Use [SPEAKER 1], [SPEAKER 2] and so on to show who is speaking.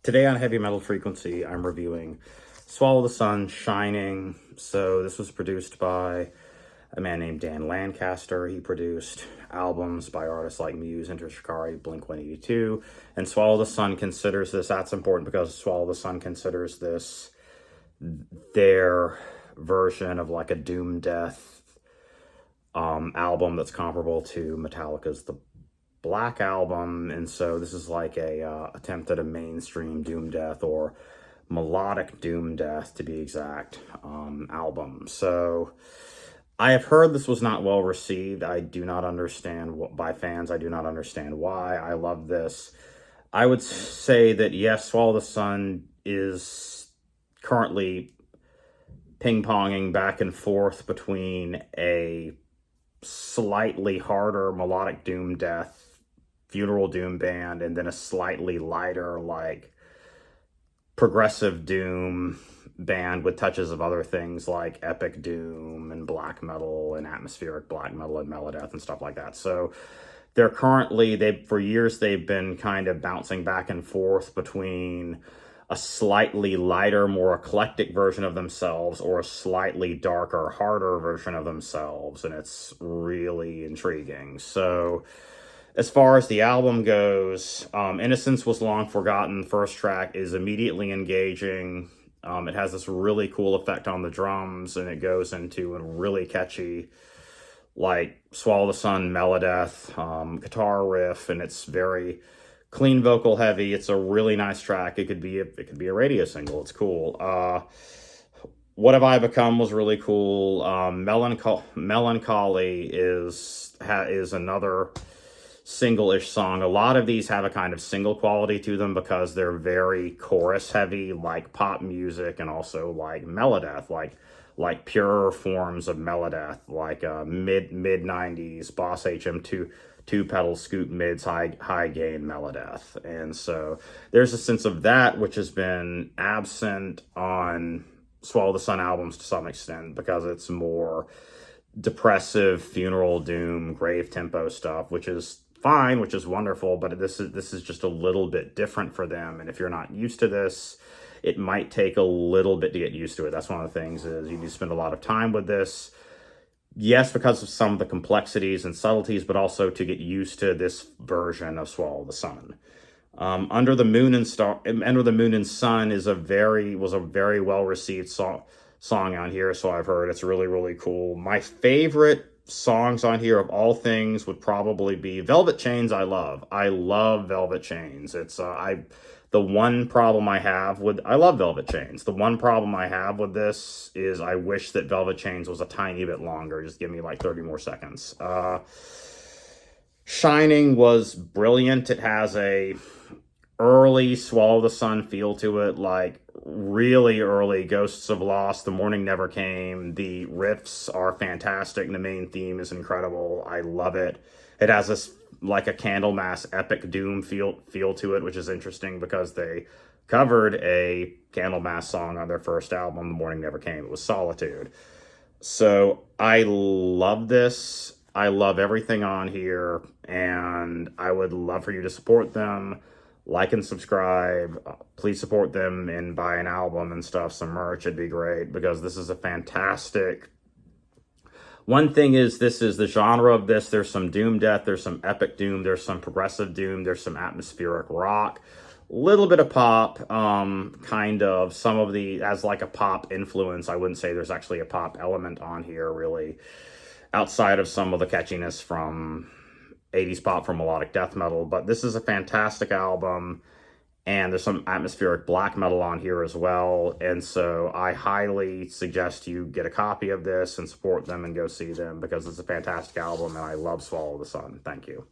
[SPEAKER 1] Today on Heavy Metal Frequency, I'm reviewing Swallow the Sun, Shining. So this was produced by a man named Dan Lancaster. He produced albums by artists like Muse, Enter Shikari, Blink-182, and Swallow the Sun considers this, that's important because Swallow the Sun considers this their version of like a doom death album that's comparable to Metallica's The Black Album, and so this is like a attempt at a mainstream doom death, or melodic doom death to be exact, album. So I have heard this was not well received. I do not understand by fans. I do not understand why. I love this. I would say that yes, Swallow the Sun is currently ping-ponging back and forth between a slightly harder melodic doom death funeral doom band and then a slightly lighter like progressive doom band with touches of other things like epic doom and black metal and atmospheric black metal and melodeath and stuff like that. So they're currently, for years they've been kind of bouncing back and forth between a slightly lighter, more eclectic version of themselves or a slightly darker, harder version of themselves, and it's really intriguing. So as far as the album goes, Innocence Was Long Forgotten, first track, is immediately engaging. It has this really cool effect on the drums, and it goes into a really catchy, like Swallow the Sun melodeath guitar riff, and it's very clean vocal heavy. It's a really nice track. It could be a radio single. It's cool. What Have I Become was really cool. Melancholy is another single-ish song. A lot of these have a kind of single quality to them because they're very chorus heavy, like pop music, and also like melodeath, like pure forms of melodeath, like mid 90s Boss HM2 two pedal scoop mids, high gain melodeath. And so there's a sense of that which has been absent on Swallow the Sun albums to some extent because it's more depressive funeral doom grave tempo stuff, which is fine, which is wonderful, but this is just a little bit different for them. And if you're not used to this, it might take a little bit to get used to it. That's one of the things, is you need to spend a lot of time with this. Yes, because of some of the complexities and subtleties, but also to get used to this version of Swallow the Sun. Under the Moon and Sun was a very well received song on here, so I've heard. It's really, really cool. My favorite songs on here of all things would probably be Velvet Chains. I love Velvet Chains. It's the one problem I have with, I love Velvet Chains. The one problem I have with this is I wish that Velvet Chains was a tiny bit longer. Just give me like 30 more seconds. Shining was brilliant. It has a early Swallow the Sun feel to it, like really early Ghosts of Lost, The Morning Never Came. The riffs are fantastic. The main theme is incredible. I love it. It has this like a Candlemass epic doom feel to it, which is interesting because they covered a Candlemass song on their first album, The Morning Never Came. It was Solitude. So I love this. I love everything on here, and I would love for you to support them. Like and subscribe. Please support them and buy an album and stuff, some merch. It'd be great because this is a fantastic. One thing is, this is the genre of this. There's some doom death, there's some epic doom, there's some progressive doom, there's some atmospheric rock, a little bit of pop, kind of some of the, as like a pop influence. I wouldn't say there's actually a pop element on here really, outside of some of the catchiness from 80s pop from melodic death metal. But this is a fantastic album, and there's some atmospheric black metal on here as well. And so I highly suggest you get a copy of this and support them and go see them because it's a fantastic album, and I love Swallow the Sun. Thank you.